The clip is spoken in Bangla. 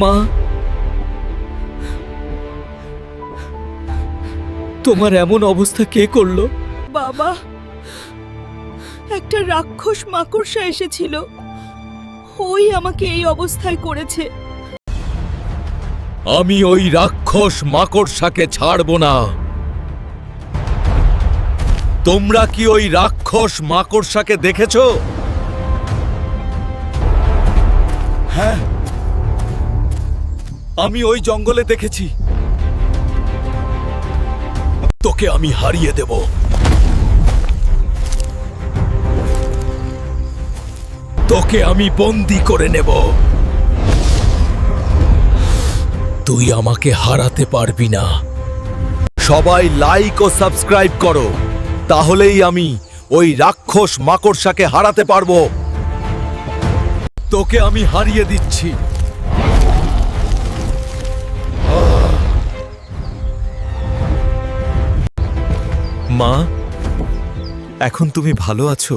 মা, তোমার এমন অবস্থা কে করলো? বাবা, একটা রাক্ষস মাকড়সা এসেছিল, ওই আমাকে এই অবস্থায় করেছে। আমি ওই রাক্ষস মাকড়সাকে ছাড়ব না। তোমরা কি ওই রাক্ষস মাকড়সাকে দেখেছো? হ্যাঁ, আমি ওই জঙ্গলে দেখেছি। তোকে আমি হারিয়ে দেব। তোকে আমি বন্দি করে নেব। তুই আমাকে হারাতে পারবি না। সবাই লাইক ও সাবস্ক্রাইব করো, তাহলেই আমি ওই রাক্ষস মাকড়সাকে হারাতে পারবো। তোকে আমি হারিয়ে দিচ্ছি। মা, এখন তুমি ভালো আছো?